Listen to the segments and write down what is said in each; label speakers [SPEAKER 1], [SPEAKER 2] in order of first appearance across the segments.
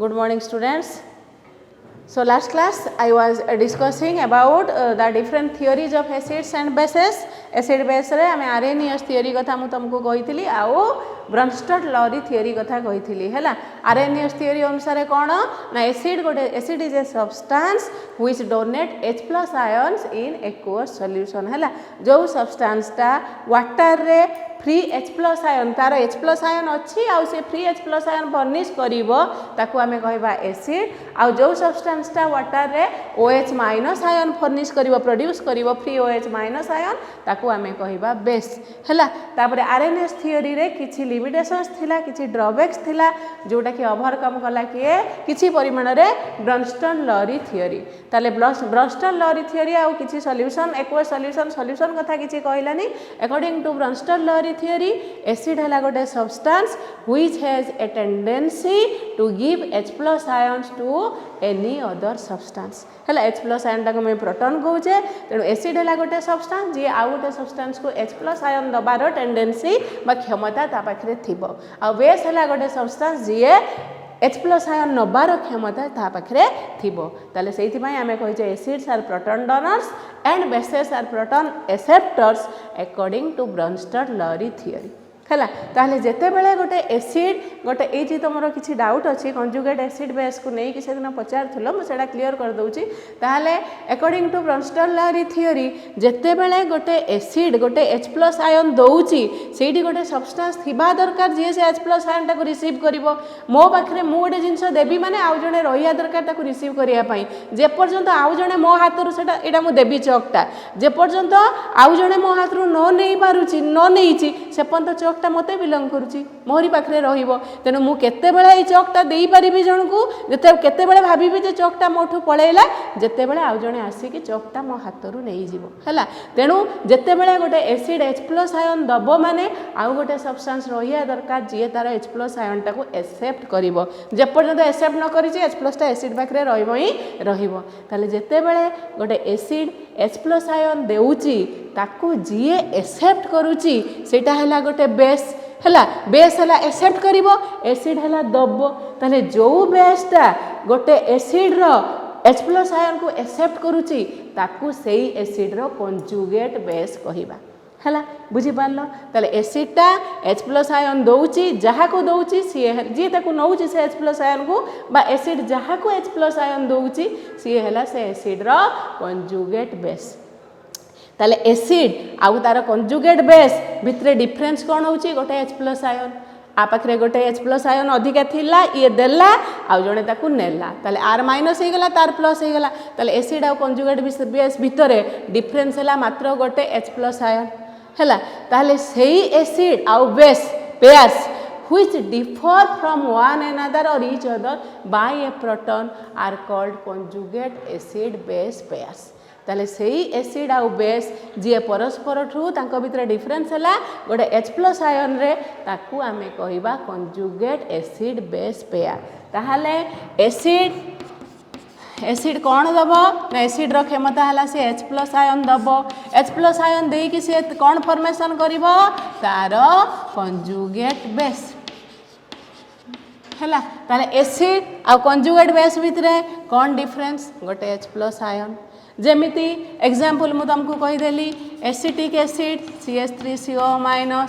[SPEAKER 1] Good morning, students. So last class I was discussing about the different theories of acids and bases. Acid base रे आमे Arrhenius theory कथा मु तुमको कहितली आउ Bronsted-Lowry theory कथा कहितली हैला. Arrhenius theory अनुसार कोन ना acid is a substance which donate H+ ions in aqueous solution हैला. जो substance ता water रे फ्री H+ आयन तार H+ आयन अच्छी आउ से फ्री H+ आयन फर्निश करिवो ताकू आमे कहबा एसिड आउ जो सब्सटेंस ता वाटर रे OH- आयन फर्निश करिवो प्रोड्यूस करिवो फ्री OH- आयन ताकू आमे कहबा बेस हैला. तापर आरएनएस थ्योरी रे किछि लिमिटेशंस थिला किछि ड्रॉबैक्स थिला जोटा कि ओवरकम कला किए किछि परिमाण रे ब्रॉन्स्टन-लॉरी थ्योरी. ताले ब्रॉन्स्टन-लॉरी थ्योरी आउ किछि सॉल्यूशन एक्वस सॉल्यूशन कथा किछि कहलानी. According to Brønsted-lorry theory acid है गोटे substance which has a tendency to give H+ ions to any other substance है. H+ आयन टाक मैं प्रोटॉन कहूचे तेणु एसिड है गोटे substance जी आउ गोटे substance को H+ आयन दबार टेंडेंसी बा क्षमता ता पाखरे थिबो. आ बेस है गोटे substance जी H+ आयन नबार क्षमता ता पाखरे थिबो. ताले सेहिति पई आमे कहिजे acids are proton donors and bases are proton acceptors according to Bronsted Lowry theory हैला. ताले जेते बेले गोटे एसिड गोटे एजी तुमरो किछि डाउट अछि कंजुगेट एसिड बेस को नै कि से दिन पचार थलो म सेडा क्लियर कर दउची. ताले अकॉर्डिंग टू ब्रॉन्स्टेड-लॉरी थ्योरी जेते बेले गोटे एसिड गोटे H+ आयन दउची सेठी गोटे सब्सटेंस थिबा दरकार जे से H+ आयन टाको रिसीव करिवो. मो पाखरे मु गोटे जिंस देबी माने आउ जने रहिया दरकार टाको रिसीव करिया पई. जे पर्यंत आउ जने मो हातरु सेटा एटा मु देबी चॉकटा जे पर्यंत आउ जने मो हातरु न नै पारुची न नैची से पर्यंत चॉकटा मते बिलोंग करूची मोहरी पाखरे रहिबो. तेनु मु केते बेले ए चॉकटा देई परिबी जनकू जेते केते बेले भाबिबी जे चॉकटा मोठू पळेला जेते बेले आउ जने आसी कि चॉकटा मो हातरु नै जीवो हैला. तेनु जेते बेले गोटे एसिड H+ आयन दबो माने आउ गोटे सब्सटेंस रहिया दरकार जे तार H+ आयन टाको एक्सेप्ट करिवो. जे पर्यंत एक्सेप्ट न करिची H+ टा एसिड पाखरे रहिबो ही रहिबो. ताले जेते बेले गोटे एसिड H+ आयन देउची ताकू जे एक्सेप्ट करूची सेटा हैला गोटे बेस हैला. बेस हैला एक्सेप्ट करिवो एसिड हैला दबो. ताले जो बेसटा गोटे एसिड रो H+ आयन को एक्सेप्ट करूची ताकू सेही एसिड रो कंजुगेट बेस कहिबा हैला. बुझी पारलो. ताले एसिड ता H+ आयन दउची जहा को दउची सी जे ताकू नउची से H+ आयन को बा एसिड जहा को H+ आयन दउची सी हैला से एसिड रो कंजुगेट बेस. ताले एसिड आउ तार कंजुगेट बेस भितरे डिफरेंस कोन होची गोटे H+ आयन आ पाखरे गोटे H+ आयन अधिका थिला ये देला आउ जणे ताकू नेला ताले R- हे गेला तार प्लस हे गेला. ताले एसिड आउ कंजुगेट बेस भितरे डिफरेंस हैला मात्र गोटे H+ आयन हैला. ताले सेही एसिड आउ base pairs which differ from one another or each other by a proton are called conjugate acid base pairs. ताले सेही एसिड आउ बेस जे परस्पर ठू तांको भितर डिफरेंस हैला गोटे H+ आयन रे ताकू आमे कहिबा कंजुगेट एसिड बेस पेयर. ताहाले एसिड कौन दबो ना एसिड रो क्षमता हैला से H+ आयन दबो. H+ आयन देई कि से कौन फॉर्मेशन करिवो तार कंजुगेट बेस हैला. ताले एसिड आ कंजुगेट बेस भितरे कौन डिफरेंस गोटे H+ आयन. जेमिति एग्जांपल मु तुमको कहि देली acetic acid CH3CO-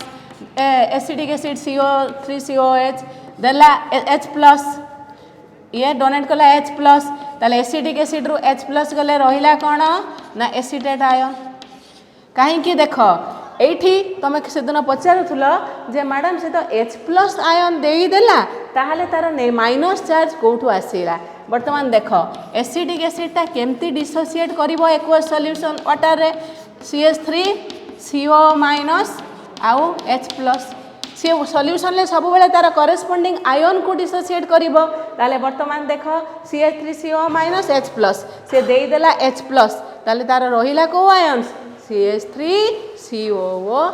[SPEAKER 1] acetic acid CO3COH देला H+ ये डोनेट कला H+. ताले एसिटिक एसिड रु H+ गले रहिला कोन ना एसिटेट आयन. काहे कि देखो एठी तमे से दिन पचारुथुलो जे मैडम से तो H+ आयन देई देला ताहाले तार माइनस चार्ज कोठू आसीला. वर्तमान देखो एसिटिक एसिडटा केमती डिसोसिएट करिवो एक्वस सॉल्यूशन वाटर रे CH3CO- आउ H+ सी सॉल्यूशन ले सब बेले तार करेस्पोंडिंग आयन को डिसोसिएट करिवो. ताले वर्तमान देखो CH3CO- H+ से देई देला H+ ताले तार रहिला को ions CH3COO-.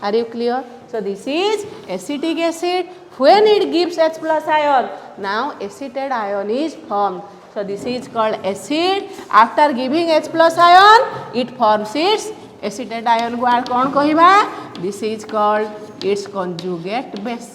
[SPEAKER 1] Are you clear? So this is acetic acid. When it gives H+ ion, now acetate ion is formed. So this is called acid. After giving H+ ion, it forms its acetate ion को आर कौन कहिबा. This is called its conjugate base.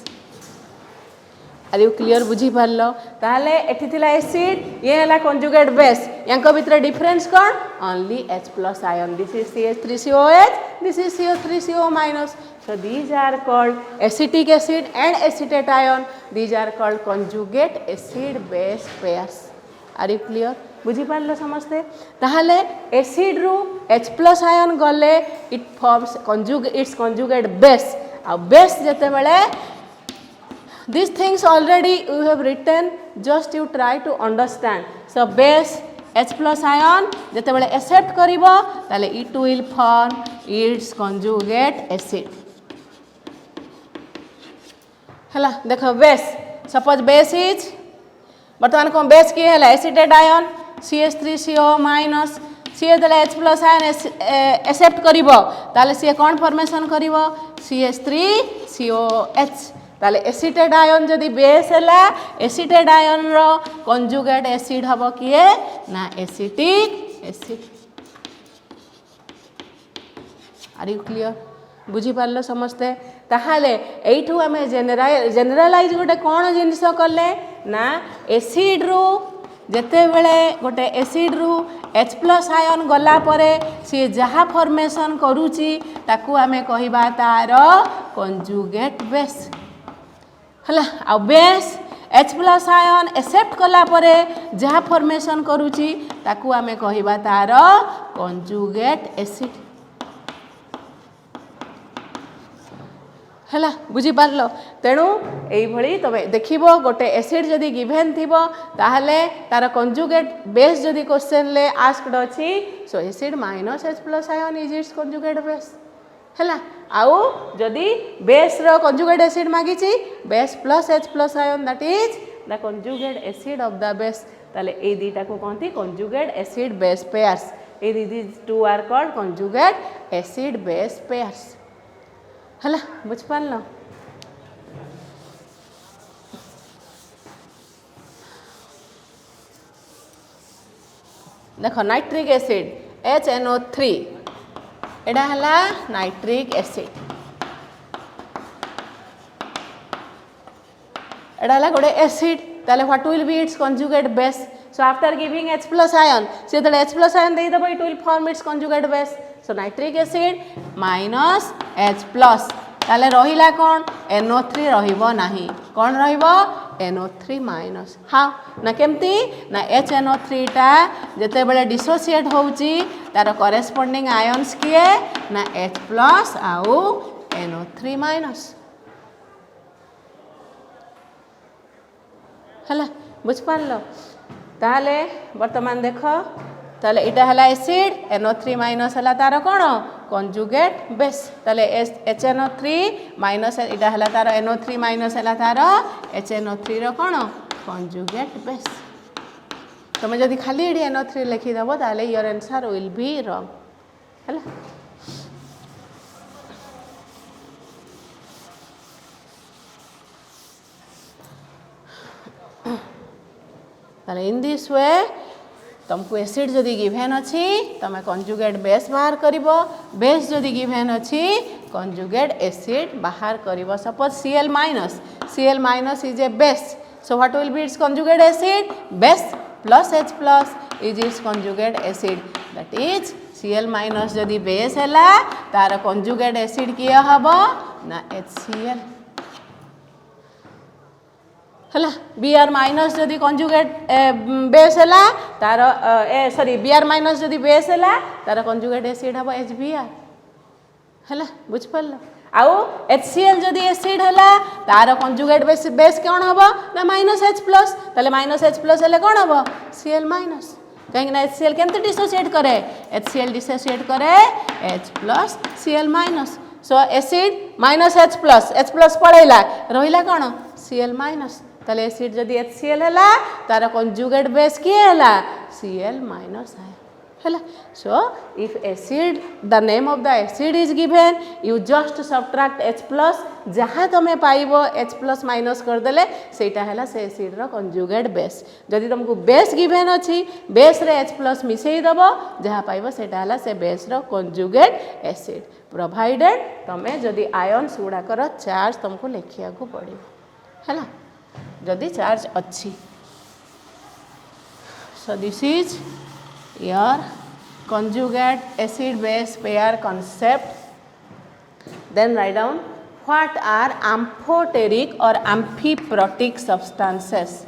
[SPEAKER 1] Are you clear बुझी पारलो ताहले एठी थिला acid ये हला कंजुगेट बेस यांको भितर difference cone only H plus ion this is CH3COH this is CO3CO minus so these are called acetic acid and acetate ion these are called conjugate acid base pairs are you clear बुझी पारलो समस्ते ताहले acid रु H plus ion गले it forms its conjugate base आ base जते बेले these things already you have written just you try to understand so base H plus ion जते बेले accept करिवो ताले it will form its conjugate acid हला देखो base suppose base is बर्तमान को base की है acetate ion CH3CO minus सी देले H प्लस आयन एक्सेप्ट करिवो ताले सी कोन फॉर्मेशन करिवो CH3COH ताले एसिटेट आयन जदि बेस हैला एसिटेट आयन रो कंजुगेट एसिड हबो किए ना acetic acid are you clear बुझी पारलो समझते ताहाले एठू आमे जनरलाइज गोटे कोन जिनिस करले ना एसिड रो जेते बेले गोटे एसिड रु H प्लस आयन गला परे सी जहा फॉर्मेशन करूची ताकू आमे कहिबा तार कंजुगेट बेस हला आ base H plus ion accept कला परे जहा फॉर्मेशन करूची ताकू आमे कहिबा तार कंजुगेट एसिड हला बुझी पारलो तेणु एई भली तबे देखिबो गोटे एसिड जदी गिवन थिबो ताहले तार कंजुगेट बेस जदी क्वेश्चन ले आस्क्ड अछि so acid minus H plus ion is its conjugate base हला आउ जदी बेस रो कंजुगेट एसिड मागिची base plus H plus ion that is the conjugate acid of the base ताले ए दीटा को कोनती कंजुगेट एसिड बेस पेयर्स ए these two are called conjugate acid base pairs हला बुझ पारलो देखो नाइट्रिक एसिड HNO3 एडा हला नाइट्रिक एसिड एडा हला गोटे एसिड ताले what will be its conjugate base so after giving H plus ion से तले H प्लस आयन देई दबो it will form its conjugate base so nitric acid minus H plus ताले रहिला कोन NO3 रहिबो नाही कोन रहिबो NO3 माइनस हां ना केमती ना HNO3 टा जते बेले डिसोसिएट होउची तार करेस्पोंडिंग आयन्स किए ना H प्लस आउ NO3 माइनस हला बुझ पारलो ताले वर्तमान देखो ताले इटा हला एसिड NO3 माइनस हला तार कोन कंजुगेट बेस ताले HNO3 माइनस इटा हला तार NO3 माइनस हला तार HNO3 रो कोन कंजुगेट बेस तमे जदी खाली एडी NO3 लिखि दबो ताले your answer will be wrong हला ताले इन दिस वे तुमको एसिड जदि गिवन अच्छी तुम कंजुगेट बेस बाहर करिवो बेस जदि गिवन अच्छी कंजुगेट एसिड बाहर करिवो suppose Cl minus is a base so what will be its conjugate acid base plus H plus is its conjugate acid that is Cl minus जदि base हैला तार conjugate acid किया हबो ना HCl हला Br minus जदि conjugate base हैला तार सॉरी Br माइनस जदि बेस हैला तार कंजुगेट एसिड हबो HBr हला बुझ पल्ला आउ HCl जदि एसिड हैला तार कंजुगेट बेस कोन हबो ना माइनस H प्लस ताले माइनस H प्लस हैले कोन हबो Cl माइनस कहीं ना HCl केमते डिसोसिएट करे HCl डिसोसिएट करे H plus Cl minus so acid minus H plus पड़ेला रहिला कोन Cl माइनस ताले एसिड जदि HCl हैला तार कंजुगेट बेस की हैला Cl माइनस है so if acid the name of the acid is given you just subtract H plus जहाँ तुम्हें पाइबो H प्लस माइनस करदेले सेटा हैला से एसिड रो कंजुगेट बेस जदि तुमको बेस गिवन अछि बेस रे H प्लस मिसेई दबो जहाँ पाइबो सेटा हैला से बेस रो कंजुगेट एसिड प्रोवाइडेड तमे जदि आयन्स गुड़ाकर चार्ज तुमको लिखिया को पड़िबो हैला जदि चार्ज अच्छी. So this is your conjugate acid base pair concept. Then write down what are amphoteric or amphiprotic substances.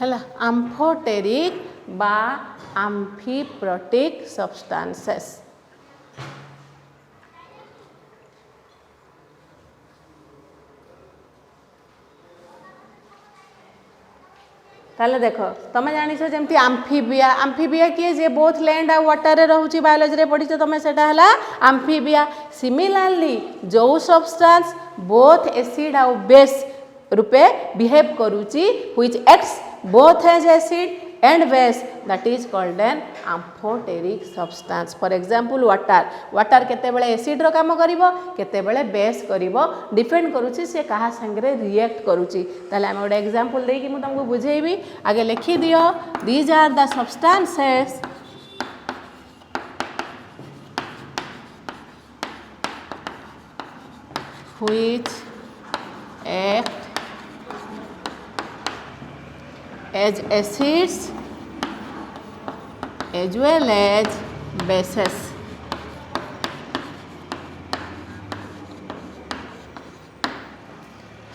[SPEAKER 1] ହେଲା amphoteric বা amphiprotic substances. ताले देखो तुम जानिछ जेमती आम्फिबिया आम्फिबिया किए जे बोथ लैंड आ वाटर रे रहउची बायोलॉजी रे पढिछ तुम सेटा हला आम्फिबिया. सिमिलरली जो सब्सटेंस बोथ एसिड आ बेस रूपे बिहेव करूची which acts both as acid and base, that is called an amphoteric substance. For example water केते बेले एसिड रो काम करिवो केते बेले बेस करिवो डिपेंड करूची से कहा संगे रिएक्ट करूची. ताले हम गोटे एग्जांपल देकी मु तुमको बुझेइबी. आगे लिखि दियो these are the substances which act as acids as well as bases.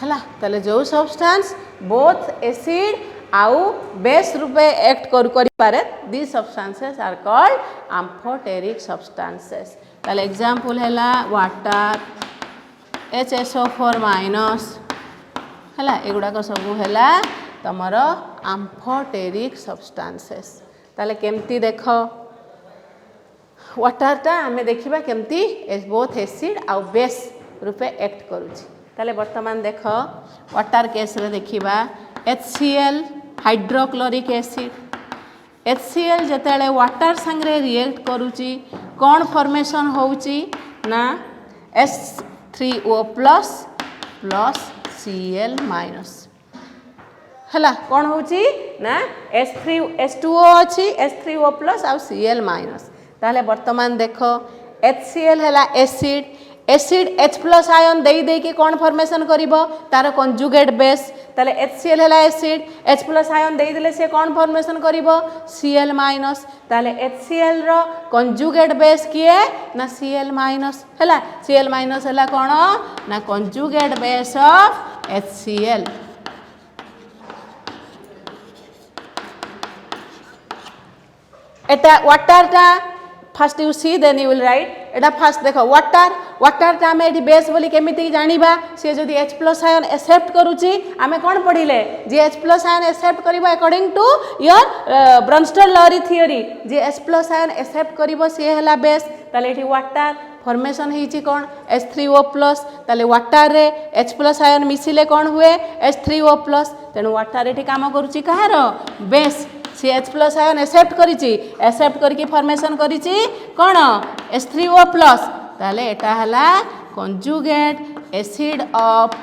[SPEAKER 1] हला ताले जो सब्सटेंस बोथ एसिड आउ बेस रूपे एक्ट करि पारे the substances are called amphoteric substances. ताले एग्जांपल हैला वाटर HSO4 माइनस हला एगुडा को सब हैला तमर amphoteric substances. ताले केमती देख वाटर टा हमें देखिबा केमती बोथ एसिड आ बेस रूपे एक्ट करूची. ताले वर्तमान देख वाटर केस रे देखिबा HCl हाइड्रोक्लोरिक एसिड. HCl जतेले वाटर संगे रिएक्ट करूची कोन फॉर्मेशन होउची ना H3O प्लस Cl माइनस. हला कौन होची ना H2O अच्छी H3O प्लस आ Cl माइनस. ताले वर्तमान देखो HCl हैला एसिड H प्लस आयन दे के कौन फॉर्मेशन करिवो तार कंजुगेट बेस. ताले HCl हैला एसिड H प्लस आयन दे देले से कौन फॉर्मेशन करिवो Cl माइनस. ताले HCl रो कंजुगेट बेस किए ना Cl माइनस. हैला Cl माइनस हैला कौन ना कंजुगेट बेस ऑफ HCl. एटा वाटर टा first you see then you will write. एटा फर्स्ट देखो वाटर टा में एटी बेस बोली केमिति जानिबा से जदी H प्लस आयन एक्सेप्ट करूची आमे कोन पढिले जे H प्लस आयन एक्सेप्ट करिवो according to your Bronsted Lowry theory जे H प्लस आयन एक्सेप्ट करिवो से हला बेस. ताले एटी वाटर फॉर्मेशन होईची कोन H3O प्लस. ताले वाटर रे H प्लस आयन मिसिले कोन हुए H3O प्लस. तेनु वाटर एटी काम करूची कहार बेस सी H प्लस आयन एक्सेप्ट करके फॉर्मेशन करिची कोन H3O प्लस. ताले एटा हला कंजुगेट एसिड ऑफ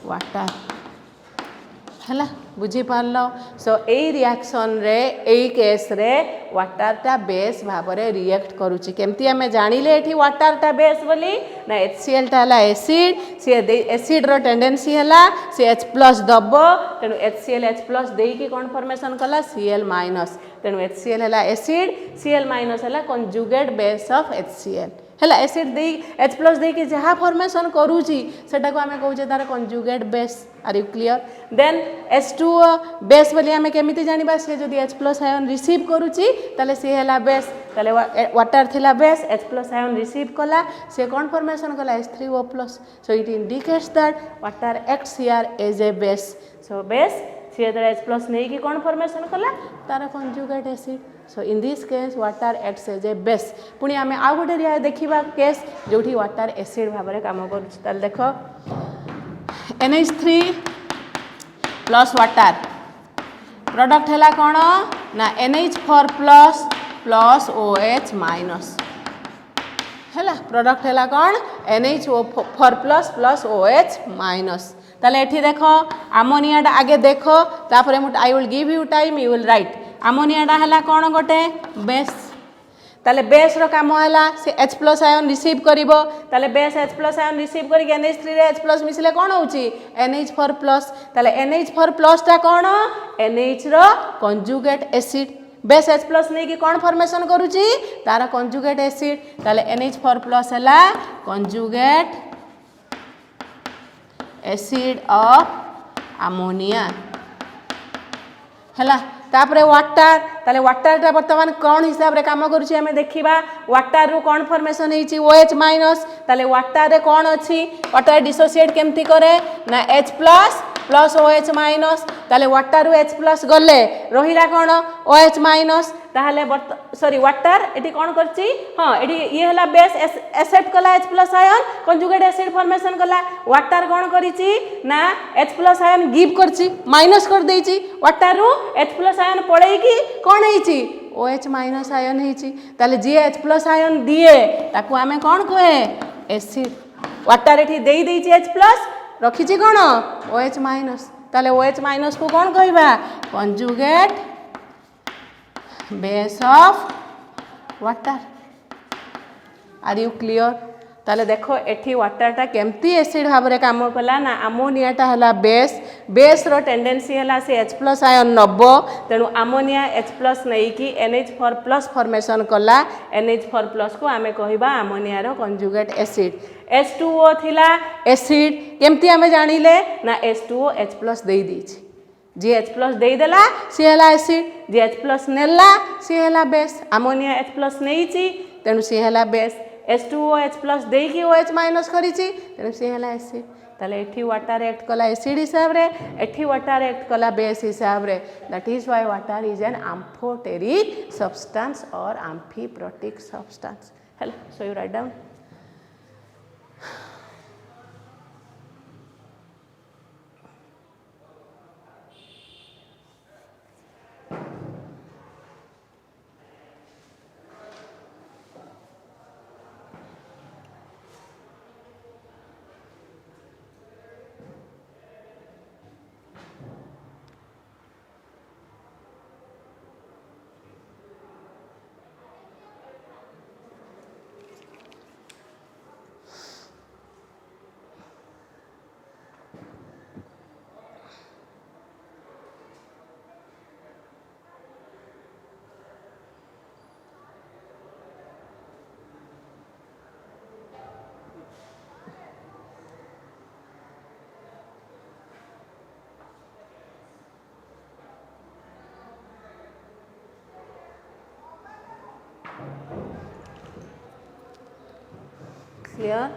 [SPEAKER 1] वाटर. हला बुझी पारलो. सो ए रिएक्शन रे ए केस रे वाटर टा बेस भाव रे रिएक्ट करूची. केमती हमें जानिले एठी वाटर टा बेस बोली ना HCl टा हला एसिड से एसिड रो टेंडेंसी हला से H प्लस दबो तेनु HCl H प्लस देई की कोन फॉर्मेशन कला Cl माइनस. तेनु HCl हला एसिड Cl माइनस हला कंजुगेट बेस ऑफ HCl. हला एसिड दे H प्लस दे के जहाँ फॉर्मेशन करूची सेटा को हमें कहूचे तार conjugate base. Are you clear. Then H2O base बोली हमें केमिति जानिबा से जदी H प्लस आयन रिसीव करूची ताले से हला बेस. ताले वाटर थिला base H plus ion receive कला से कोन फॉर्मेशन कला H3O plus. So it indicates that water acts here as a base. So base से H प्लस नहीं की कोन फॉर्मेशन कला तार conjugate acid. So in this case water acts as a base. पुणी आम आउ गोटे देखा केस जो वाटर एसिड भाव में काम कर. देख NH3 प्लस वाटर प्रोडक्ट है कौन ना NH4 प्लस OH माइनस. है प्रोडक्ट है कौन NH4 प्लस OH माइनस. ताले एठी देखो अमोनियाटा आगे देखो तापर I will give you time you will write अमोनियाटा हला कौन गोटे बेस ताले बेस रो काम हला से H+ आयन रिसीव करिवो ताले बेस H+ आयन रिसीव करिक NH3 रे H+ मिसले कोन होउची NH4+ ताले NH4+ ता कोन NH रो कंजुगेट एसिड बेस H+ नै कि कोन फॉर्मेशन करूची तार कंजुगेट एसिड ताले NH4+ हला कंजुगेट एसिड ऑफ अमोनिया हला तापरे वाटर ताले वाटर टा वर्तमान कोन हिसाब रे काम करूची हमें देखिबा वाटर रो कोन फॉर्मेशन हेची OH- ताले वाटर रे कोन अछि वाटर डिसोसिएट केमती करे ना H+ प्लस OH- ताले वाटर रो H+ गले रहिला कोन OH- ताहले सॉरी वाटर एटी कोन करची हां एटी ये हला बेस एक्सेप्ट कला H+ ion conjugate acid formation कला वाटर कोन करिची ना H+ आयन गिव करची माइनस कर देची वाटर रो H+ आयन पड़े कि कोन हेची OH- आयन हेची ताले जे H+ आयन दिए ताकू हमें कोन कहे एसिड वाटर एठी देई देची H+ रखिची कोन OH- ताले OH- को कोन कहबा conjugate base of water are you clear ताले देखो एठी वाटरटा केमती एसिड भाव रे काम कला ना अमोनियाटा हला बेस रो टेंडेंसी हला से H+ आयन नबो तेनु अमोनिया H+ नै कि NH4+ फॉर्मेशन कला NH4+ को आमे कहिबा अमोनिया रो कंजुगेट एसिड H2O थिला एसिड केमती आमे जानिले ना H2O H+ देई दीची जी H+ देई देला सी हला एसिड जी H+ नेला सी हला बेस अमोनिया H+ नेइची तेनु सी हला बेस H2O H+ देई कि OH- करिची तेनु सी हला एसिड ताले एठी वाटर एक्ट कला एसिड हिसाब रे एठी वाटर एक्ट कला बेस हिसाब रे that is why water is an amphoteric substance और एम्फीप्रोटिक सब्सटेंस हेलो so you write down clear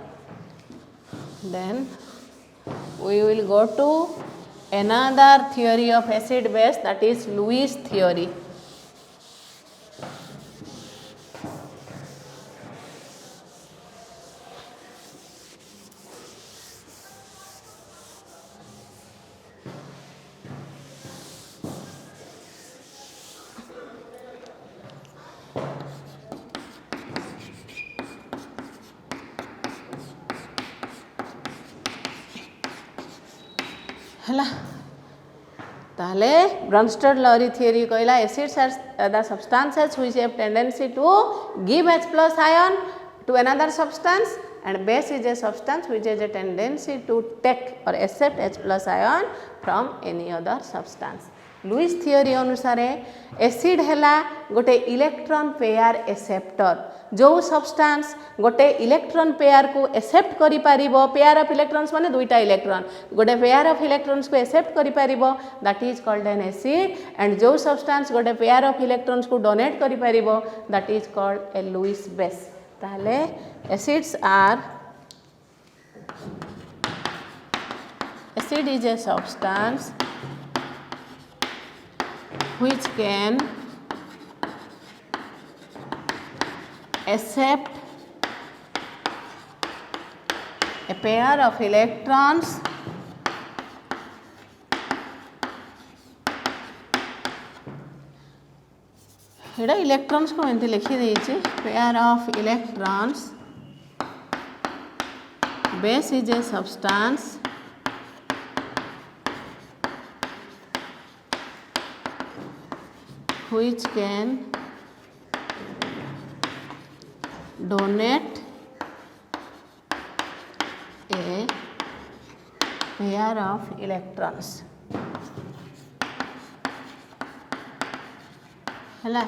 [SPEAKER 1] then we will go to another theory of acid base that is Lewis theory हला ताले ब्रॉन्स्टड-लॉरी theory कहला acids are the substances which have tendency to give H+ ion to another substance and base is a substance which has a tendency to take or accept H+ ion from any other substance Lewis theory अनुसार acid हैला गोटे electron pair acceptor जो substance गोटे electron pair को accept करि पारिबो pair of electrons माने दुईटा इलेक्ट्रॉन गोटे पेयर ऑफ इलेक्ट्रॉन्स को एक्सेप्ट करि पारिबो that is called an acid and जो सब्सटेंस गोटे पेयर ऑफ इलेक्ट्रॉन्स को डोनेट करि पारिबो that is called a Lewis base ताले acids are acid is a substance which can accept a pair of electrons here electrons को एंती लिखी देइछि pair of electrons base is a substance which can donate a pair of electrons है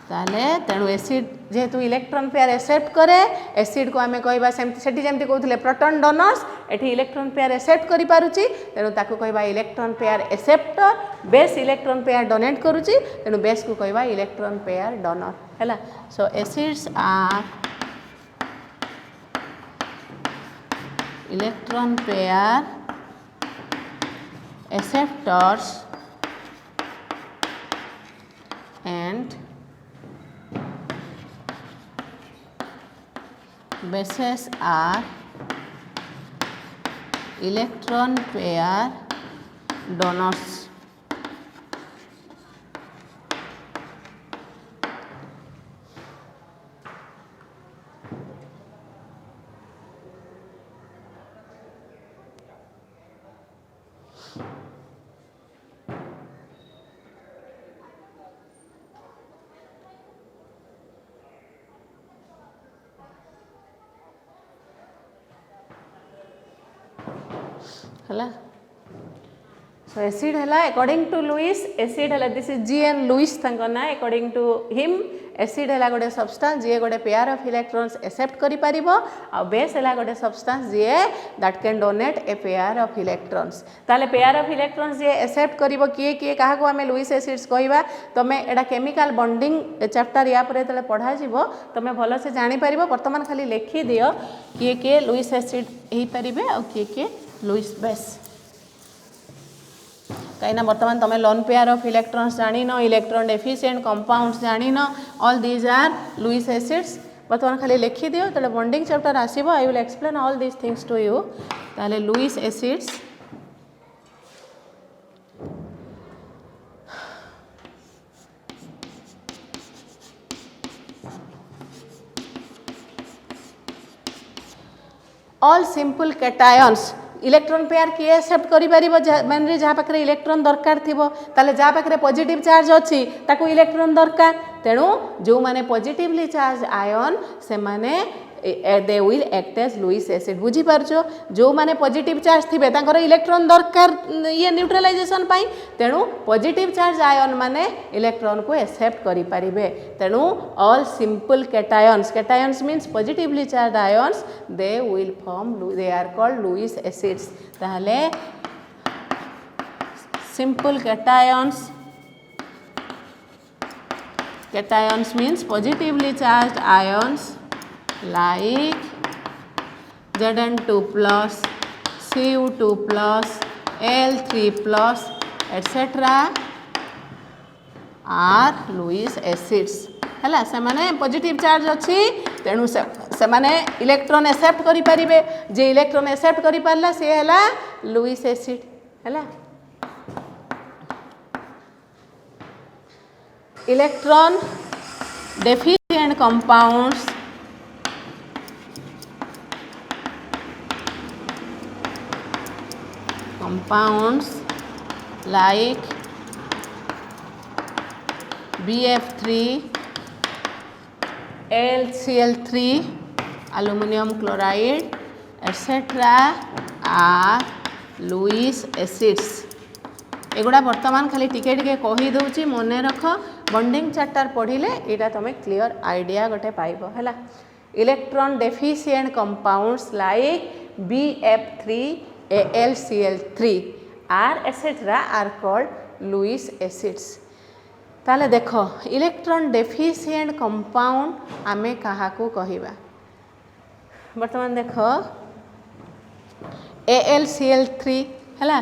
[SPEAKER 1] ताले तेणु acid जेहेतु electron pair accept करे acid को आम कहवा से जमी कहते प्रोटॉन डोनर्स एटी इलेक्ट्रॉन पेयर एक्सेप्ट करि पारुची तेणु ताकू कहवा electron pair acceptor base electron pair donate करुची तेणु बेस को कहवा इलेक्ट्रॉन पेयर डोनर है so acids are electron pair acceptors and bases are electron pair donors. है सो एसिड है अकॉर्डिंग टू लुइस एसिड है दिस इज जी.एन. लुइस ना according to him acid है गोटे सब्सटेंस जी गोटे पेयर ऑफ इलेक्ट्रॉन्स एक्सेप्ट करि परिबो आ base है गोटे सब्सटेंस जी that can donate a pair of electrons ताले पेयर ऑफ इलेक्ट्रॉन्स जी एक्सेप्ट करिवो किए किए काहा को हमें लुइस एसिड्स कहवा तमे एडा केमिकल बॉन्डिंग चैप्टर या पर तले पढ़ा जीवो तमे भलो से जानि परिबो वर्तमान खाली लिखि दियो किए किए लुइस एसिड हेई परिबे आ किए किए लुइस बेस कहीं बर्तमान तुम लोन पेयर ऑफ इलेक्ट्रॉन्स जानिन इलेक्ट्रॉन डेफिशिएंट कंपाउंड्स जानिन all these are Lewis acids बर्तमान खाली लिखि दियो तले बॉन्डिंग चैप्टर आसीबो I will explain all these things to you ताले Lewis acids all simple cations electron pair किए एक्सेप्ट करि परिबो माने जहाँ पाखरे इलेक्ट्रॉन दरकार थिबो ताले जहाँ पाखरे पॉजिटिव चार्ज अछि ताकू इलेक्ट्रॉन दरकार तेणु जो माने पॉजिटिवली चार्ज आयन से माने they will act as Lewis acid बुझी पारछो जो माने पॉजिटिव चार्ज थिबे तांकर इलेक्ट्रॉन दरकार ये न्यूट्रलाइजेशन पाई तेणु पॉजिटिव चार्ज आयन माने इलेक्ट्रॉन को एक्सेप्ट करि परिबे तेणु all simple cations means positively charge ions they will form they are called Lewis acids ताहले simple cations means positively charge ions like Zn2 plus Cu2 plus Al3 plus etc. are Lewis acids है से माने positive charge अच्छी तेणु से माने electron accept करि परिबे जे इलेक्ट्रॉन एक्सेप्ट करि पारला से हला लुइस एसिड है electron deficient compounds like BF3 LCl3 aluminum chloride etc. are Lewis acids एगुड़ा वर्तमान खाली टिके टिके कही दउची मने रख बॉन्डिंग चैप्टर पढ़िले एटा तमे क्लियर आइडिया गोटे पाइबो हैला electron deficient compounds like BF3 AlCl3 R etc. are called Lewis acids ताले देखो इलेक्ट्रॉन डेफिशिएंट कंपाउंड आमे कहा को कहिबा वर्तमान देखो AlCl3 हैला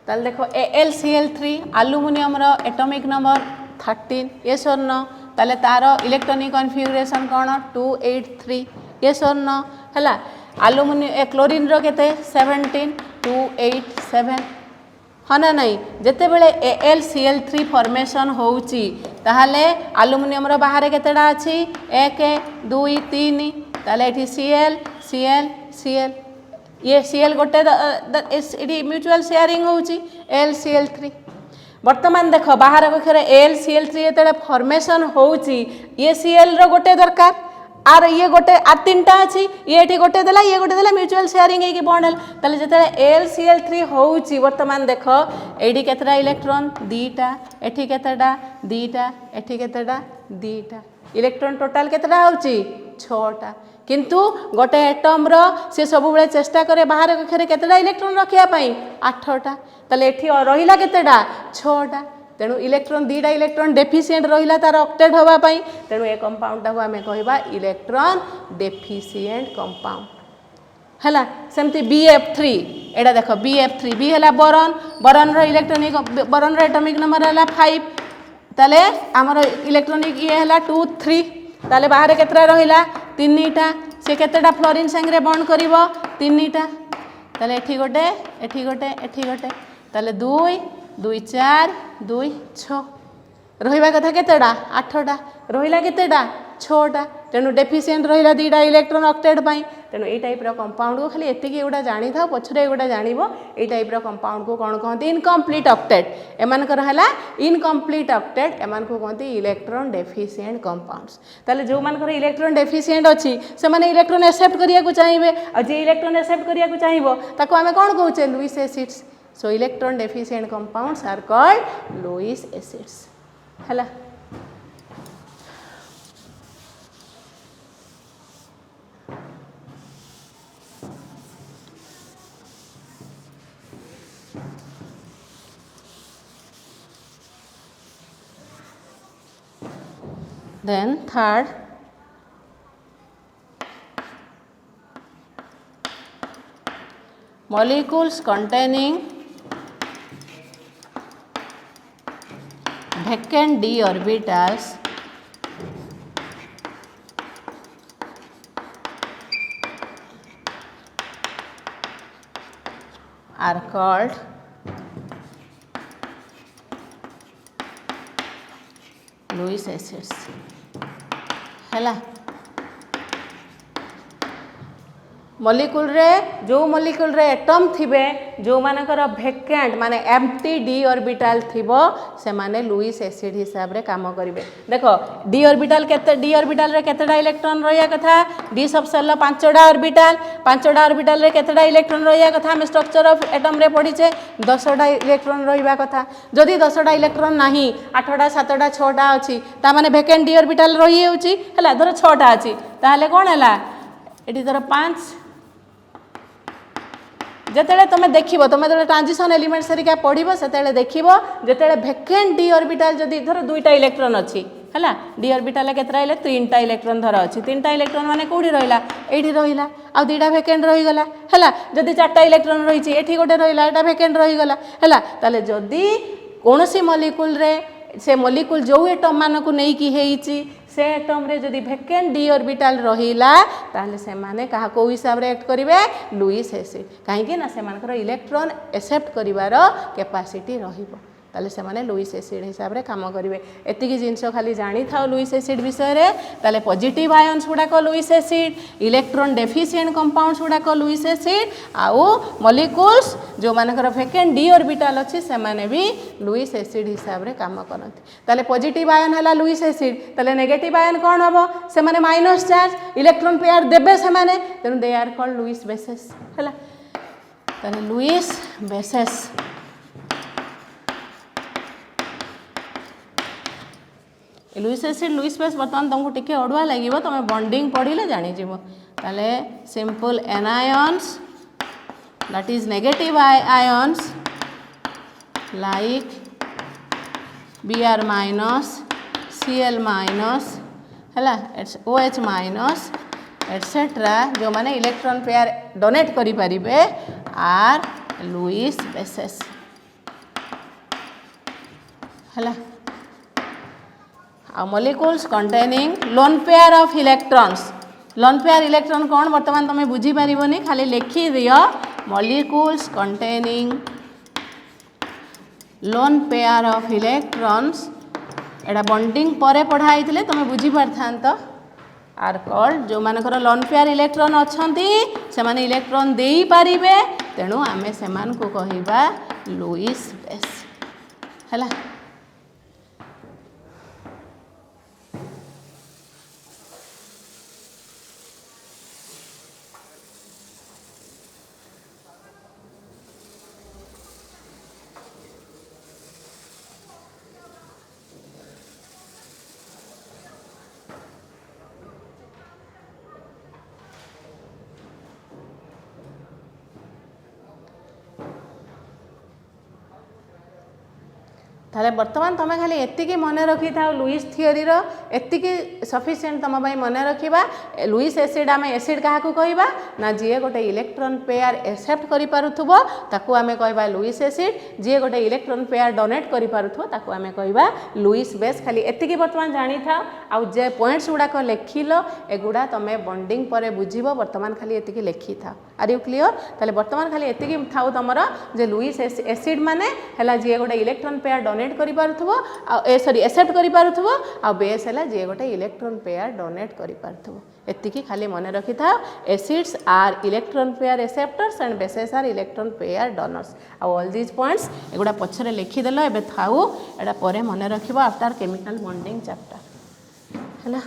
[SPEAKER 1] ताले देखो AlCl3 एल्युमिनियम रो एटॉमिक नंबर 13 यस और नो ताले तार इलेक्ट्रॉनिक कॉन्फिगरेशन कौन 283 यस और नो हैला एल्युमिनियम क्लोरीन रो केते 17 287 हाँ ना नहीं जिते बेले AlCl3 फॉर्मेशन होउची ताहाले एल्युमिनियम रो बाहर केतेडा अछि 1 2 3 ताले एठी Cl Cl Cl ये Cl गोटे ये म्यूचुअल शेयरिंग होची LCl3 वर्तमान देख बाहर कक्षर LCl3 ये फॉर्मेशन होची ये Cl रो गोटे दरकार आर ये गोटे आर तीन टा अच्छी ये गोटे देला ये गोटे देला म्यूचुअल शेयरिंग है कि बॉन्ड है ताले जते LCl3 होची वर्तमान देख एडी केतरा इलेक्ट्रॉन दीटा एठी केतरा दीटा एठी केतरा दीटा इलेक्ट्रॉन टोटल केतरा होची 6टा किंतु गोटे एटम रो से सब बेले चेष्टा करे बाहर कक्षरे केतरा इलेक्ट्रॉन रखिया पई 8टा ताले एठी रहिला केतरा 6टा तेणु इलेक्ट्रॉन दीटा इलेक्ट्रॉन डेफिशिएंट रहिला तार ऑक्टेट होबा पई तेणु ए कंपाउंड को आमे कहबा इलेक्ट्रॉन डेफिशिएंट कंपाउंड हला सेमती BF3 एडा देखो BF3 बी हला बोरॉन बोरॉन रो इलेक्ट्रॉनिक बोरॉन रो एटॉमिक नंबर हला 5 ताले हमर इलेक्ट्रॉनिक ये हला 2 3 ताले बाहर केतरा रहिला 3टा से केतेटा फ्लोरीन संगे बॉन्ड करिवो 3टा ताले एठी गोटे ताले 2 2 4 2 6 रहिबा कथा केतेटा 8टा रहिला केतेटा 6टा तेणु डेफिशिएंट रहिला 2टा इलेक्ट्रॉन ऑक्टेट पाई तेणु ए टाइप रो कंपाउंड को खाली एतिकी एगुडा जानि थाओ पछरे एगुडा जानिबो ए टाइप रो कंपाउंड को कोन कहंती इनकम्प्लीट ऑक्टेट एमान कर हला इनकम्प्लीट ऑक्टेट एमान को कहंती इलेक्ट्रॉन डेफिशिएंट कंपाउंड्स ताले जो मान कर इलेक्ट्रॉन डेफिशिएंट अछि से माने इलेक्ट्रॉन एक्सेप्ट करिया को चाहिबे आ जे इलेक्ट्रॉन एक्सेप्ट करिया को चाहिबो ताको हमें कोन कहउचे Lewis acids so electron deficient compounds are called Lewis acids हला Then third, molecules containing vacant d orbitals are called Lewis acids हैला मॉलिक्यूल रे जो मॉलिक्यूल रे एटम थिबे जो मानकर वेकेंट माने एम्प्टी डी ऑर्बिटल थिबो से माने लुईस एसिड हिसाब रे काम करिवे देखो डी ऑर्बिटल रे केतेटा इलेक्ट्रॉन रहिया कथा डी सब सेल 5टा ऑर्बिटल रे केतेटा इलेक्ट्रॉन रहिया कथा हम स्ट्रक्चर ऑफ एटम रे पढिचे 10टा इलेक्ट्रॉन रहिबा कथा जदी 10टा इलेक्ट्रॉन नाही 8टा 7टा 6टा अछि ता माने वेकेंट डी ऑर्बिटल रहि होउची हला धर 6टा अछि ताले कोन हला एटी धर 5 जेतेले तुम देखिबो तुम जो ट्रांजिशन एलिमेंट सरिका पढ़िबो सेतेले देखिबो जेतेले वेकेंट डी ऑर्बिटल जदी धर 2टा इलेक्ट्रॉन अछि हला डी ऑर्बिटल केतरा इले 3टा इलेक्ट्रॉन धर अछि 3टा इलेक्ट्रॉन माने कोडी रहिला एठी रहिला आ 2टा वेकेंट रहि गला हला जदी 4टा इलेक्ट्रॉन रहिछि एठी गोटे रहिला एटा वेकेंट रहि गला हला ताले जदी कोनोसी मॉलिक्यूल रे से मॉलिक्यूल जो एटम मानकु नै कि हेइछि से एटम रे जदी वेकेंट डी ऑर्बिटल रहिला ताले से माने कहा को हिसाब रे एक्ट करिवे लुईस एसिड काहे कि ना से मानकर इलेक्ट्रॉन एक्सेप्ट करिवार कैपेसिटी रहिबो ताले से माने लुईस एसिड हिसाब रे काम करिवे एतिकी जिंस खाली जानि थाओ लुईस एसिड विषय रे ताले पॉजिटिव आयन्स गुडा को Lewis acid electron deficient compounds गुडा को लुईस एसिड आउ मॉलिक्यूल्स जो मानकर वेकेंट डी ऑर्बिटल अछि से माने भी लुईस एसिड हिसाब रे काम करनथि ताले पॉजिटिव आयन हला लुईस एसिड ताले नेगेटिव आयन कोन हबो से माने माइनस चार्ज इलेक्ट्रॉन पेयर देबे से माने तेनु they are called Lewis bases हला ताले Lewis bases Lewis acid Lewis base बर्तमान तुमको टिके अड़ुआ लगे तुम बॉन्डिंग पढ़िले जानी जीवो ताले simple anions that is negative ions like Br minus Cl minus हैला OH माइनस एटसेट्रा जो माने इलेक्ट्रॉन पेयर डोनेट करि परिबे आर लुईस बेसेस हैला आ molecules containing lone pair of electron कौन वर्तमान तुम बुझी पारिबोनी खाली लिखि दियो molecules containing lone pair of electrons एटा बॉन्डिंग परे पढ़ाई तुम बुझी पारथांत आर कॉल्ड जो मानकर लोन पेयर इलेक्ट्रॉन अच्छी से माने इलेक्ट्रॉन दे पारिबे तेणु आमे सेमान को कहिबा लुईस बेस हैला। ताले वर्तमान तुम खाली एतिकी मन रखी था लुईस थियोरी रो एतिकी सफिशिएंट तुम मन रखा। लुईस एसिड आम एसिड क्या कहवा ना जी गोटे इलेक्ट्रॉन पेयर एक्सेप्ट करि पारुथबो ताकू आमे कहबा लुईस एसिड जी गोटे इलेक्ट्रॉन पेयर डोनेट करि पारुथबो ताकू आमे कहबा लुईस बेस। खाली एतिकी वर्तमान जानी था आउ जे पॉइंट्स गुड़ाक लिखिल एगुड़ा तुम बॉन्डिंग पर बुझिबो वर्तमान खाली एतिकी लिखि था। Are you clear? ताले वर्तमान खाली एतिकी थाउ तुमर जे लुईस एसिड माने हैला जी गोटे इलेक्ट्रॉन पेयर डोनेट करि पारुथबो सॉरी एक्सेप्ट करि पारुथबो आ बेस हैला जे गोटे इलेक्ट्रॉन पेयर डोनेट करि पारुथबो एतिकी खाली मन रखि था। Acids are electron pair acceptors and bases are electron pair donors. आ ऑल दीज पॉइंट्स एगुड़ा पछरे लिखि देलो एबे थाउ एडा परे मन रखिबो आफ्टर केमिकल बॉन्डिंग चैप्टर हैला।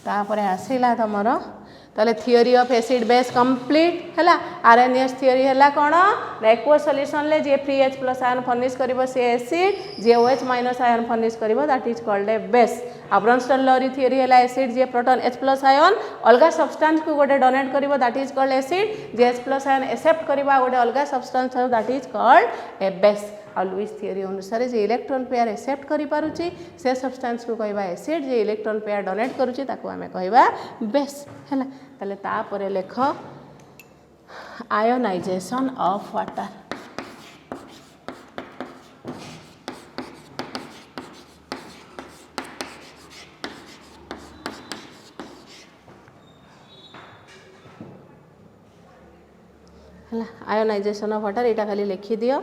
[SPEAKER 1] तापरे आसीला तमरो ताले theory of acid base complete हैला। आरएनएस थियोरी हैला कोन एक्वा सॉल्यूशन ले जे फ्री H+ आयन फर्निश करिवो से एसिड जे OH- आयन फर्निश करिवो that is called a base. Uh Brønsted Lowry theory हैला एसिड जे प्रोटॉन H+ आयन अलगा सब्सटेंस को गोटे डोनेट करिवो दैट इज कॉल्ड एसिड जे H+ आयन एक्सेप्ट करिवो गोटे अलगा substance that is called a base. आ लुईस थियोरी अनुसार जे इलेक्ट्रॉन पेयर एक्सेप्ट करि पारुची से सब्सटेंस को कहबा एसिड जे इलेक्ट्रॉन पेयर डोनेट करूची ताको आमे कहबा बेस हैला। ताले तापरे लेख आयोनाइजेशन ऑफ वाटर। हैला आयोनाइजेशन ऑफ वाटर एटा खाली लिखि दियो।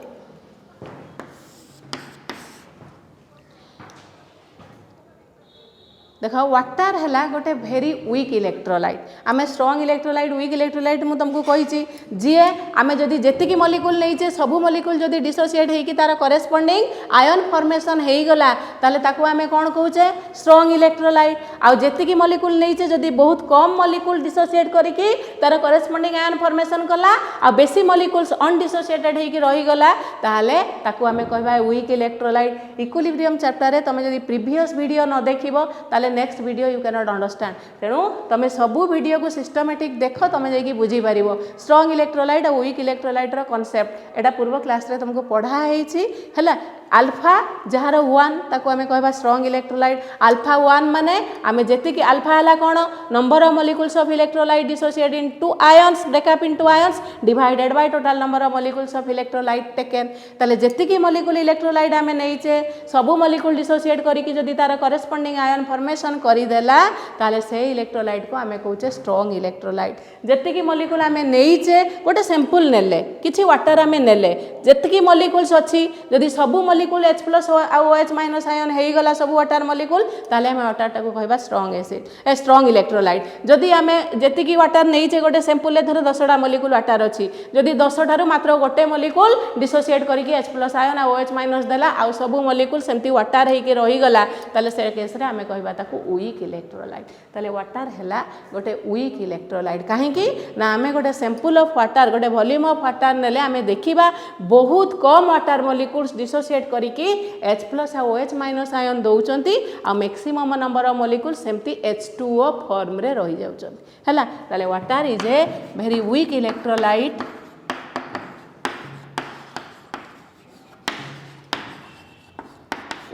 [SPEAKER 1] देख वाटर है गोटे भेरी वीक इलेक्ट्रोलाइट। आम स्ट्रॉन्ग इलेक्ट्रोलाइट वीक इलेक्ट्रोलाइट मुझे तुमको कही जी आम जदि जी मलिक्यूल नहीं सबू मलिक्यूल जदि डिसोसिएट होकर तार करेस्पॉन्डिंग आयन फॉर्मेशन हो गला ताले ताकू आम कौन कहे स्ट्रॉन्ग इलेक्ट्रोलाइट। आउ जी मलिक्यूल नहीं जदि बहुत कम मलिक्यूल डिसोसिएट करके तार करेस्पॉन्डिंग आयन फॉर्मेशन कला आ बेसी मलिक्यूल्स अनडिसोसिएटेड होकर रहीगला ताले ताकू आम कहबा वीक इलेक्ट्रोलाइट। इक्विलिब्रियम चैप्टर रे तुम जदि प्रीवियस वीडियो न देखिबो ताले next video you can not understand. तेणु तुम सबू वीडियो को सिस्टमेटिक देख तुम जाकि बुझी पार स्ट्रॉन्ग इलेक्ट्रोलाइट और वीक इलेक्ट्रोलाइट रो कांसेप्ट एटा पूर्व क्लास रे तुमको पढ़ा है। अल्फा जार 1 ताको आमे कहबा स्ट्रॉन्ग इलेक्ट्रोलाइट। अल्फा 1 माने आमे जेतिकी अल्फा हला कोन number of molecules of electrolyte dissociate into ions break up into ions divided by total number of molecules of electrolyte taken. ताले जेतिकी मॉलिक्यूल इलेक्ट्रोलाइट आमे नैचे सबु मॉलिक्यूल डिसोसिएट करिकि जदि तार करेस्पॉन्डिंग आयन फॉर्मेशन करि देला ताले से इलेक्ट्रोलाइट को आमे कहूचे स्ट्रॉन्ग इलेक्ट्रोलाइट। जेतिकी मॉलिक्यूल आमे नैचे गोटे सैंपल नेले किछि वाटर आमे नेले जेतिकी मॉलिक्यूल्स अछि जदि सबु मॉलिक्यूल H+ और OH- आयन हो गला सब वाटर मॉलिक्यूल ताले आमे वाटर टाको कहबा स्ट्रॉन्ग एसिड स्ट्रॉन्ग इलेक्ट्रोलाइट। जदि आमे जेतिकी वाटर नैचे गोटे सैंपल ले धर 10टा मॉलिक्यूल वाटर अछि जदि 10 ठारू मात्र गोटे मॉलिक्यूल डिसोसिएट करके H+ आयन और OH- देला आ सब मॉलिक्यूल सेमती वाटर हेके रही गला ताले से केस रे आमे कहबा ताको वीक इलेक्ट्रोलाइट। ताले वाटर हैला गोटे वीक इलेक्ट्रोलाइट काहेकि ना आमे गोटे सैंपल ऑफ वाटर गोटे वॉल्यूम ऑफ वाटर नेले आमे देखिबा बहुत कम वाटर मॉलिक्यूल्स डिसोसिएट करके H+ और OH- आयन दौचंती आ मैक्सिमम नंबर ऑफ मॉलिक्यूल सेमती H2O फॉर्म रे रही जाउचंती हैला। ताले water is a very weak electrolyte.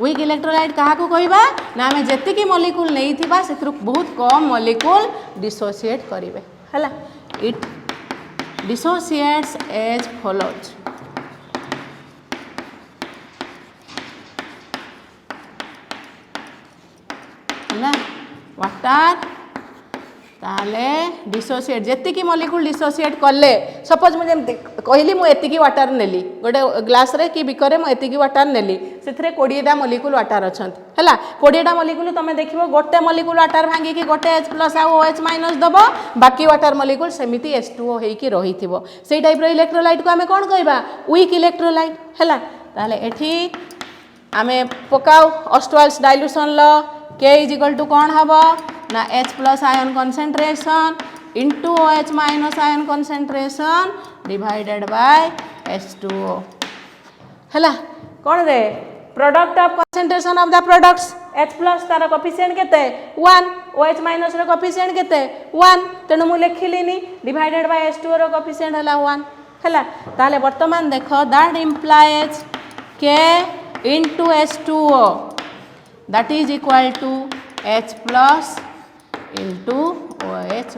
[SPEAKER 1] Weak electrolyte क्या कहबा ना आमे जेतिकी मॉलिक्यूल नहीं थिबा सेथरु बहुत कम मॉलिक्यूल डिसोसिएट करिवे हैला। It dissociates as follows. Water ताले डिसोसिएट जेतिकी मॉलिक्यूल डिसोसिएट कले सपोज मुझे कहली मु एतिकी वाटर नेली गोटे ग्लास रे कि बिकरे मु एतिकी वाटर नेली सेथरे 20टा मॉलिक्यूल वाटर अछंत हला 20टा मॉलिक्यूल तमे देखिबो गोटे मॉलिक्यूल वाटर भांगी कि गोटे H+ आ OH- दबो बाकी वाटर मॉलिक्यूल सेमिति H2O हेकी रहिथिबो सेही टाइप रो इलेक्ट्रोलाइट को हमें कोन कहबा वीक इलेक्ट्रोलाइट हला ताले एठी हमें पकाओ ऑस्टवाल्स डाइल्यूशन ल K = कोन हबो ना H+ ion concentration into OH- ion concentration divided by H2O हला कोन रे product of concentration of the products H+ तार कोफिशिएंट केते 1 OH- रो कोफिशिएंट केते 1 तेनु मु लेखिलिनी डिवाइडेड बाय H2O रो कोफिशिएंट हला 1 हला ताले वर्तमान देखो that implies K into H2O that is equal to H+ into OH-.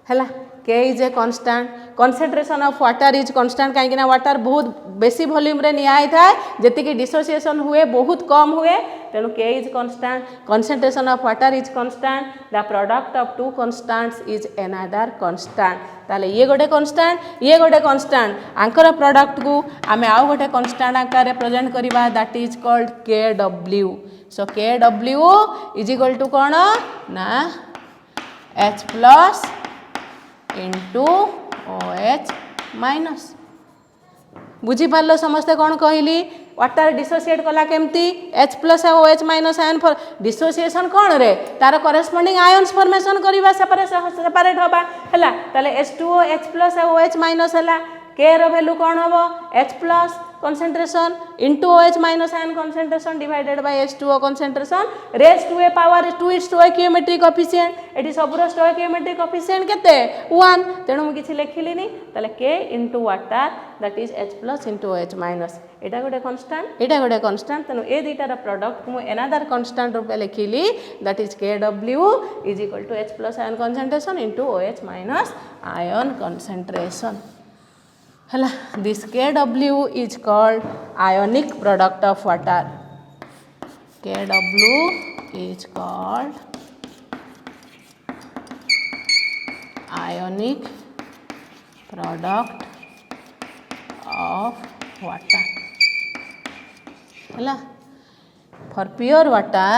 [SPEAKER 1] हला K is a constant concentration of water is constant कहीं ना वाटर बहुत बेसी वॉल्यूम रे निया थाए जेति कि डिसोसिएशन हुए बहुत कम हुए तेणु K is constant concentration of water is constant the product of two constants is another constant ताले ये गोटे constant आंकर प्रोडक्ट को आमे आउ गोटे constant आकार रे प्रेजेंट करिबा that is called Kw so Kw is equal to कोन ना H+ into OH-. बुझी पारलो समस्ते कौन कहली वाटर डिसोसिएट कला केमती H+ और OH- आयन फॉर डिसोसिएशन कौन रे तार करेस्पोंडिंग आयन्स फॉर्मेशन करिबा सेपरेट होबा हला ताले H2O H+ और OH- हला K रो वैल्यू कौन हबो H+ concentration into OH- ion concentration divided by H2O concentration raised to a power 2 its stoichiometric coefficient एटी सबरो stoichiometric coefficient केते 1 तेणु मु किछि लेखिलिनी ताले K into water that is H+ into OH- एटा गोटे constant तेणु ए दुईटार प्रोडक्ट मु another constant रूपे लेखिली that is Kw is equal to H+ ion concentration into OH- ion concentration हला this Kw is called ionic product of water Kw is called ionic product of water हला for pure water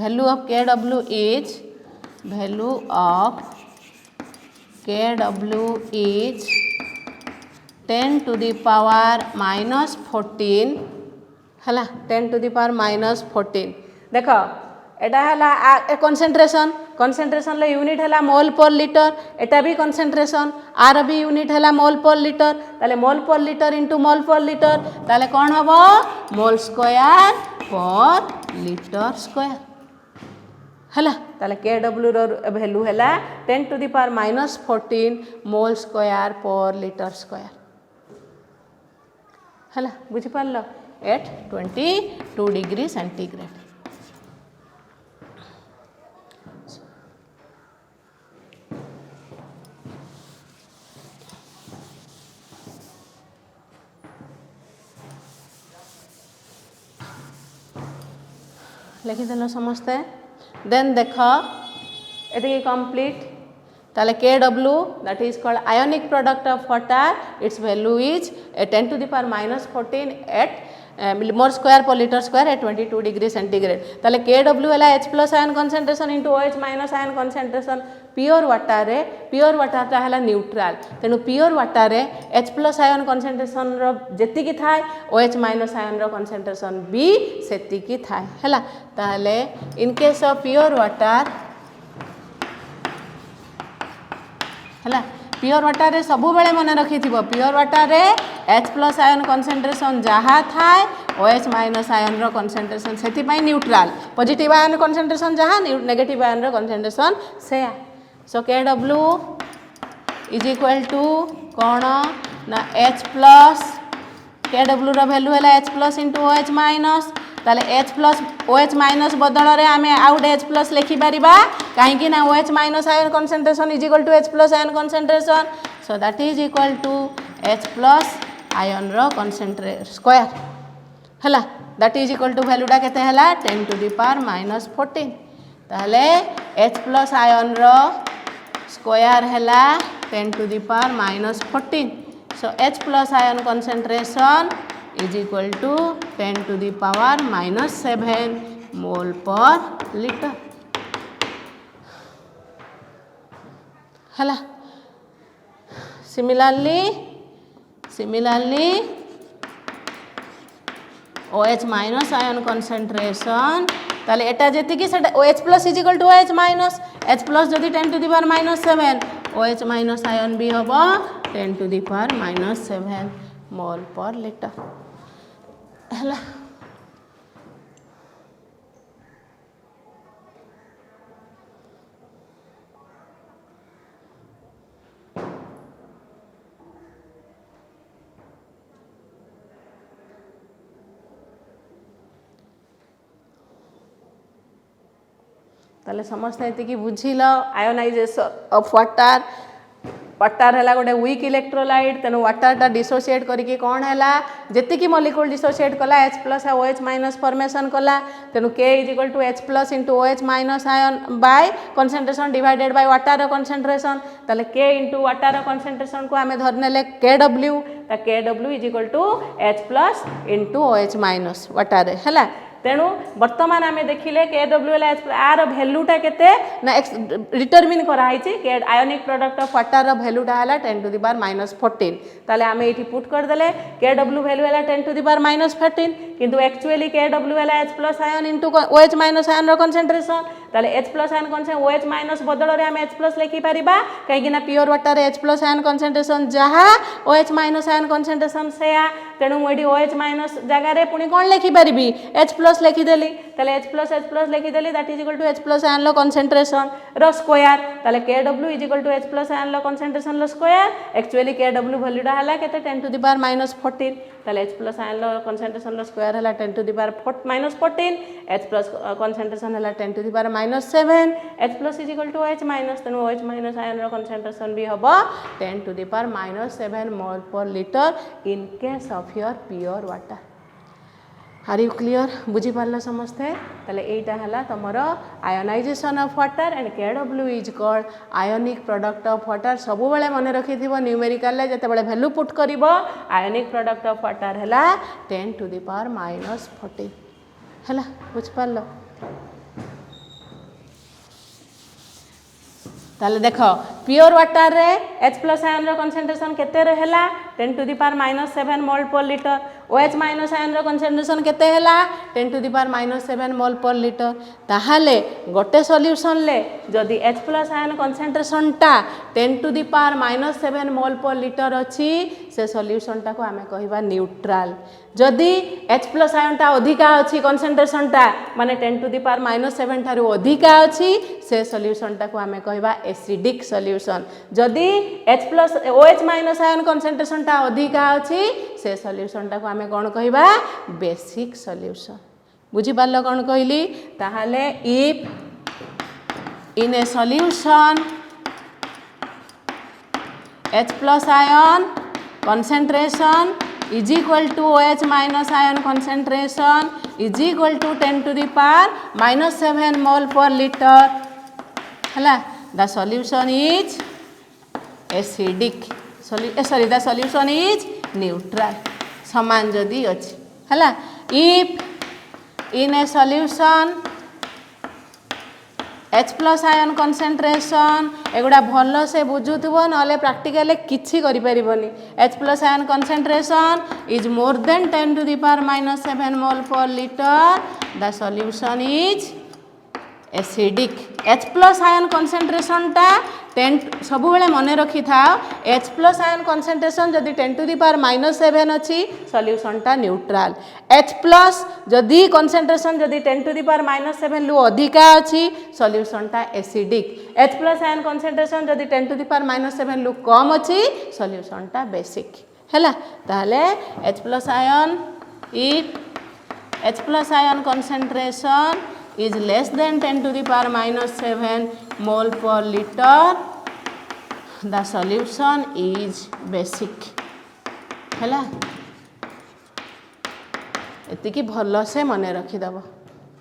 [SPEAKER 1] value of Kw is value of Kw is 10 to the power -14 हला 10 to the power -14 देखो एटा हला concentration ले unit हला मोल per litre एटा भी concentration are भी unit हला मोल per litre ताले मोल पर लीटर इनटू मोल पर लीटर ताले कोन हबो मोल स्क्वायर पर लीटर स्क्वायर हला ताले Kw रो वैल्यू हला 10 to the power -14 mole square per litre square हला बुझि पारलो एट 22 डिग्री सेंटीग्रेड लिखिदेल समस्ते देन देख ये कंप्लीट ताले Kw that is called ionic product of water its value is 10 to the power -14 at mole square per litre square at 22 degree centigrade ताले Kw है H+ ion concentration into OH- ion concentration pure water टा है neutral तेणु pure water रे H+ ion concentration रो जेतिकी थाए OH- ion रो concentration भी सेतिकी थाए हैला ताले इन केस ऑफ प्योर वाटर हैला प्योर वाटर रे सबु बेले मन रखी थिबो प्योर वाटर रे H+ आयन concentration जहा थाए OH- आयन रो concentration सेति पई न्यूट्रल पॉजिटिव आयन concentration जहा नेगेटिव आयन रो concentration से सो Kw is equal to कोण ना H+ Kw रो वैल्यू है H+ into OH- ताले H+ OH- बदल रे आमे आउट H+ लिखि परिबा काहे कि ना OH- ion concentration is equal to H+ ion concentration so that is equal to H+ ion रो concentration स्क्वायर हला दैट इज इक्वल टू वैल्यूटा केते हला 10 टू द पावर माइनस 14 ताहले H प्लस आयन रो स्क्वायर हला 10 to the power minus 14 so H plus ion concentration is equal to 10 to the power minus 7 mole per litre हला similarly OH minus ion concentration ताले एटा जेति कि सेटा OH plus is equal to OH minus H plus जदि 10 to the power minus 7 OH minus ion भी होबो 10 to the power minus 7 mole per litre हला ताले समस्ते एतिकी बुझिल आयोनाइजेशन ऑफ वाटर वाटर है गोटे वीक इलेक्ट्रोलाइट तेणु वाटरटा डिसोसिएट करके कौन है जी मॉलिक्यूल डिसोसिएट कला H प्लस और OH माइनस फॉर्मेशन कला तेणु K is equal to H plus into OH minus ion by concentration divided by water concentration ताले K इंटू वाटर कंसंट्रेशन को आम धरने KW KW is equal to H plus into OH minus water है तेणु बर्तमान आम देखिले KW are भैल्यूटा केते ना डिटरमिन कराई आयोनिक प्रोडक्ट ऑफ वाटर रो भैल्यूटा है 10 टू द पावर माइनस 14 ताले आम ये पुट करदे KW भैल्यू है 10 टू द पावर माइनस 14 किंतु एक्चुअली KW है H plus ion into OH minus ion रो कंसंट्रेशन ताले H plus ion concentration OH minus बदल में आम H प्लस लिखि पारिबा कहीं pure water H plus ion concentration जहाँ OH माइनस आयन कंसंट्रेशन सेया तेणु मुझे OH माइनस जगार पुणी कौन लिखि पारिबी H प्लस लिखिदेली ताले H प्लस लिखिदेली that is equal to H plus ion लो कंसंट्रेशन रो स्क्वायर ताले KW is equal to H plus ion लो कंसंट्रेशन लो स्क्वायर एक्चुअली KW वैल्यूटा हला केते 10 टू द पावर माइनस 14 ताले H प्लस आयन लो कंसंट्रेशन लो स्क्वायर हला 10 to the power minus 14 H plus concentration हला 10 to the power minus 7 H plus is equal to OH minus तेणु OH माइनस आयन रो कंसंट्रेशन भी हबो 10 to the power minus 7 mole per litre in case of your pure water are you clear बुझी पारला समस्ते ताले एटा हला तमरो ionisation of water and KW is called ionic product of water सब बेले मन रखिथिबो न्यूमेरिकल ले जते बेले वैल्यू पुट करिवो आयोनिक प्रोडक्ट ऑफ वाटर हला 10 टू द पावर माइनस 14 हला बुझ पारलो ताले देखो प्योर वाटर रे H प्लस आयन रो कंसंट्रेशन केते रहला 10 to the power minus 7 mole per litre OH minus ion रो कंसंट्रेशन केते हैला 10 to the power minus 7 mole per litre ताहाले गोटे सॉल्यूशन ले जदि H प्लस आयन कंसंट्रेशन टा 10 to the power minus 7 mole per litre अछि से सॉल्यूशन टा को आमे कहिबा न्यूट्रल जदि H प्लस आयन टा अधिका अछि कंसंट्रेशन टा माने 10 टू द पावर माइनस 7 थारु अधिका अछि से सॉल्यूशन टा को आमे कहिबा एसिडिक सॉल्यूशन जदि H plus OH minus ion concentration टा अधिका अछि से सॉल्यूशन टा को आमे कौन कहिबा बेसिक सॉल्यूशन बुझी पारलो कौन कहली ताहाले if in a solution H plus ion concentration is equal to OH minus ion concentration is equal to 10 to the power minus 7 mole per liter hala the solution is acidic the solution is neutral saman jodi अछि hala if in a solution H plus ion concentration एगुड़ा भल से बुझुथबो नले practically किछि करि परिबोनी H plus ion concentration is more than 10 to the power minus 7 mole per liter the solution is acidic H plus ion concentration टा 10 सब बेले मने रखि थाओ H plus ion concentration जदि 10 to the power minus 7 अछि solution टा neutral H plus जदि concentration जदि 10 to the power minus 7 लु अधिका अछि सॉल्यूशन टा acidic H plus ion concentration जदि 10 to the power minus 7 लु कम अछि सॉल्यूशन टा बेसिक हैला ताले H plus ion if H plus ion concentration is less than 10 to the power minus 7 mole per liter the solution is basic हैला एतिकी भल से मन रखिदेव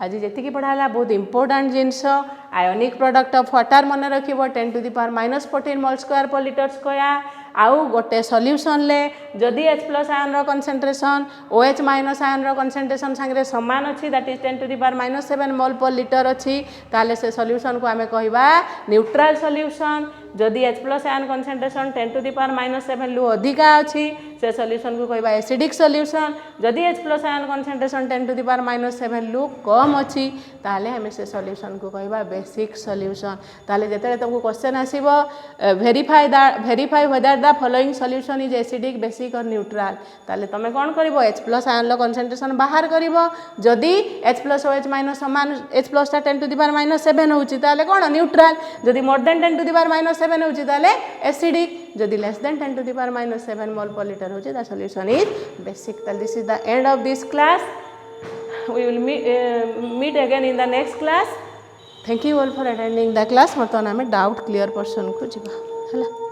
[SPEAKER 1] आज जी पढ़ाला बहुत important genus ionic product of water मन रखिब 10 to the power -14 mole square per litre square आउ गोटे solution ले जदि H+ आयन रो कंसंट्रेशन OH- आयन रो कंसंट्रेशन संगे समान अच्छी that is 10 to the power -7 mole per litre अच्छी ताले से सॉल्यूशन को आमे कहबा न्यूट्रल सॉल्यूशन जदि H+ ion concentration 10 to the power -7 लु अधिका अच्छी से सॉल्यूशन को कहबा एसिडिक सॉल्यूशन जदि H+ ion concentration 10 to the power -7 लु कम अच्छी ताले हमें से सॉल्यूशन को कहबा बेसिक सॉल्यूशन ताले जेते तुमको क्वेश्चन आसीबो verify whether the following solution is acidic basic और न्यूट्रल ताले तमे कोन करिवो H+ आयन लो कंसंट्रेशन बाहर करिवो जदि H+ OH- समान H+ ता 10 to the power -7 होउची ताले कोन न्यूट्रल जदि more than 10 to the power -7 होउची ताले एसिडिक जदि less than 10 to the power -7 mole per litre होउची द सॉल्यूशन इज बेसिक ताले this is the end of this class we will meet again in the next class. Thank you all for attending the class. वर्तमान आम doubt clear person को जीवा है।